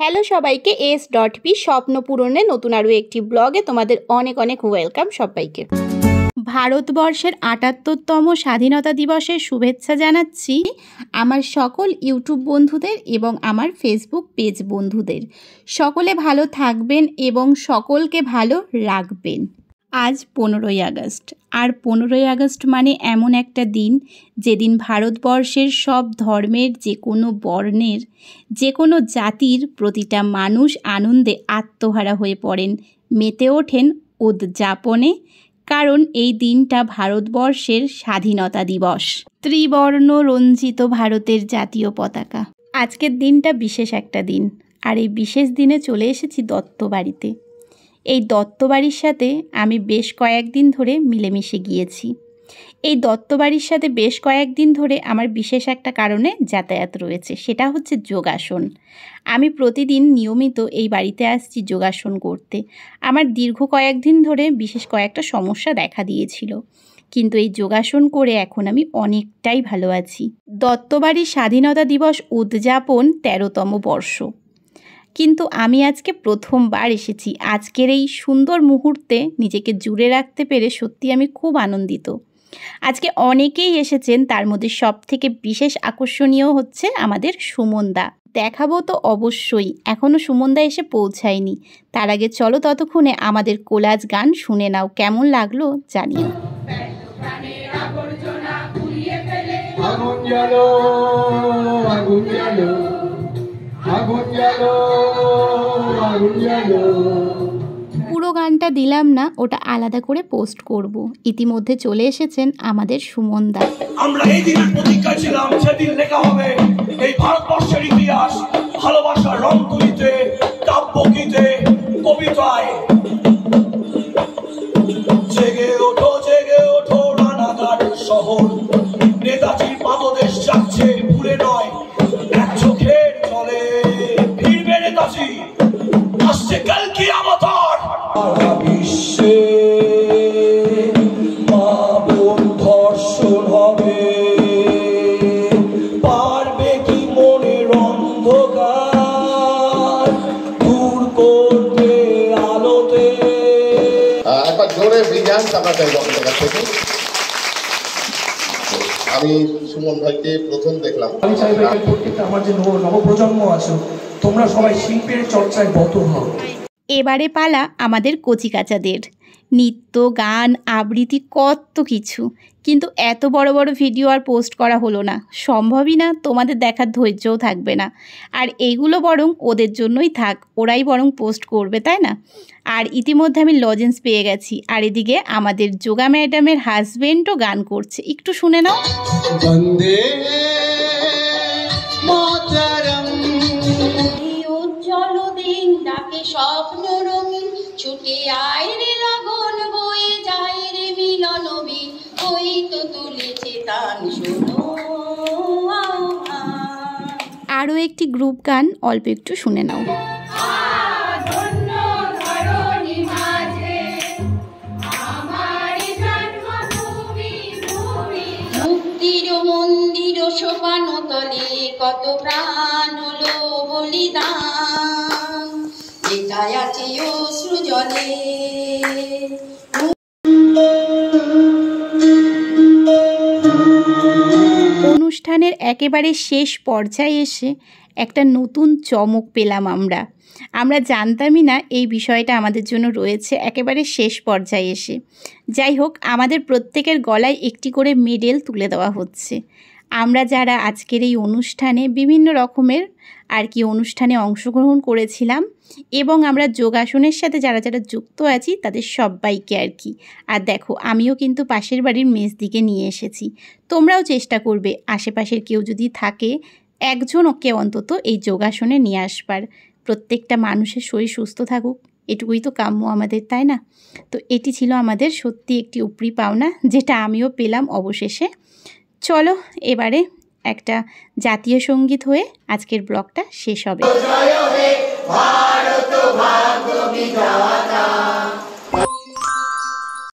Hello সবাইকে, S.P স্বপ্ন পূরণে নতুন আরও একটি ব্লগে তোমাদের অনেক অনেক ওয়েলকাম সবাইকে। ভারতবর্ষের ৭৮তম স্বাধীনতা দিবসের শুভেচ্ছা জানাচ্ছি আমার সকল ইউটিউব বন্ধুদের এবং আমার ফেসবুক পেজ বন্ধুদের। সকলে ভালো থাকবেন এবং সকলকে ভালো রাখবেন। আজ 15ই আগস্ট, আর 15ই আগস্ট মানে এমন একটা দিন যেদিন ভারতবর্ষের সব ধর্মের, যে কোনো বর্ণের, যে কোনো জাতির প্রতিটা মানুষ আনন্দে আত্মহারা হয়ে পড়েন, মেতে ওঠেন উদযাপনে। কারণ এই দিনটা ভারতবর্ষের স্বাধীনতা দিবস, ত্রিবর্ণ রঞ্জিত ভারতের জাতীয় পতাকা। আজকের দিনটা বিশেষ একটা দিন, আর এই বিশেষ দিনে চলে এসেছি দত্তবাড়িতে। এই দত্তবাড়ির সাথে আমি বেশ কয়েকদিন ধরে মিলেমিশে গিয়েছি। এই দত্তবাড়ির সাথে বেশ কয়েকদিন ধরে আমার বিশেষ একটা কারণে যাতায়াত রয়েছে, সেটা হচ্ছে যোগাসন। আমি প্রতিদিন নিয়মিত এই বাড়িতে আসছি যোগাসন করতে। আমার দীর্ঘ কয়েকদিন ধরে বিশেষ কয়েকটা সমস্যা দেখা দিয়েছিল, কিন্তু এই যোগাসন করে এখন আমি অনেকটাই ভালো আছি। দত্তবাড়ির স্বাধীনতা দিবস উদযাপন 13তম বর্ষ, কিন্তু আমি আজকে প্রথমবার এসেছি। আজকের এই সুন্দর মুহূর্তে নিজেকে জুড়ে রাখতে পেরে সত্যি আমি খুব আনন্দিত। আজকে অনেকেই এসেছেন, তার মধ্যে সবথেকে বিশেষ আকর্ষণীয় হচ্ছে আমাদের সুমনদা। দেখাবো তো অবশ্যই, এখনও সুমনদা এসে পৌঁছায়নি। তার আগে চলো ততক্ষণে আমাদের কোলাজ গান শুনে নাও, কেমন লাগলো জানিও। পুরো গানটা দিলাম না, ওটা আলাদা করে পোস্ট করব। ইতিমধ্যে চলে এসেছেন আমাদের সুমনদা। আমরা এই দিনের প্রতীক্ষা ছিলাম, সেদিন লেখা হবে এই ভারতবর্ষের ইতিহাস, ভালোবাসার রং তুলিতে, কাব্যগীতে, কবিতায়। জেগে ওঠো রানাঘাট শহর, নেতাজির পাদদেশ যাচ্ছে ভুলে নয়, এক চোখের জলে ফিরবে নেতাজি, আসছে কালকি অবতার। বিশ্বে মা বোন ধর্ষণ হবে, পারবে কি মনের অন্ধকার দূর করতে আলোতে। একবার জোরে বিজ্ঞান টাকা চাই আপনাদের কাছ থেকে। আমি সুমন ভাইকে প্রথম দেখলাম। আমি চাই ভাই প্রত্যেকটা আমার যে নবপ্রজন্ম আছে, তোমরা সবাই শিল্পের চর্চায় ব্রত হও। এবারে পালা আমাদের কচিকাচাদের। নৃত্য, গান, আবৃত্তি, কত কিছু, কিন্তু এত বড় বড় ভিডিও আর পোস্ট করা হলো না, সম্ভবই না, তোমাদের দেখার ধৈর্যও থাকবে না। আর এইগুলো বরং ওদের জন্যই থাক, ওরাই বরং পোস্ট করবে, তাই না? আর ইতিমধ্যে আমি লজেন্স পেয়ে গেছি, আর এদিকে আমাদের যোগা ম্যাডামের হাজবেন্ডও গান করছে, একটু শুনে নাও। বন্দে মাতরম। উজ্জ্বল দিন ডাকে স্বপ্ন রঙিন, ছুটে আয় রে লগন বয়ে যায় রে মিলন বিন, ওই তো তুলেছে তান শোনো। আরও একটি গ্রুপ গান অল্প একটু শুনে নাও। মুক্তির মন্দির সোপান তলে কত প্রাণ হলো বলিদান, এটাই আছে অশ্রু জলে। অনুষ্ঠানের একেবারে শেষ পর্যায়ে এসে একটা নতুন চমক পেলাম আমরা জানতামই না এই বিষয়টা আমাদের জন্য রয়েছে একেবারে শেষ পর্যায়ে এসে। যাই হোক, আমাদের প্রত্যেকের গলায় একটি করে মেডেল তুলে দেওয়া হচ্ছে। আমরা যারা আজকের এই অনুষ্ঠানে বিভিন্ন রকমের অনুষ্ঠানে অংশগ্রহণ করেছিলাম, এবং আমরা যোগাসনের সাথে যারা যারা যুক্ত আছি তাদের সবাইকে আর দেখো, আমিও কিন্তু পাশের বাড়ির মেজদিকে নিয়ে এসেছি। তোমরাও চেষ্টা করবে আশেপাশের কেউ যদি থাকে, একজন ওকে অন্তত এই যোগাসনে নিয়ে আসবার। প্রত্যেকটা মানুষের শরীর সুস্থ থাকুক, এটুকুই তো কাম্য আমাদের, তাই না? তো এটি ছিল আমাদের সত্যি একটি উপরি পাওনা, যেটা আমিও পেলাম অবশেষে। চলো এবারে একটা জাতীয় সঙ্গীত হয়ে আজকের ব্লগটা শেষ হবে।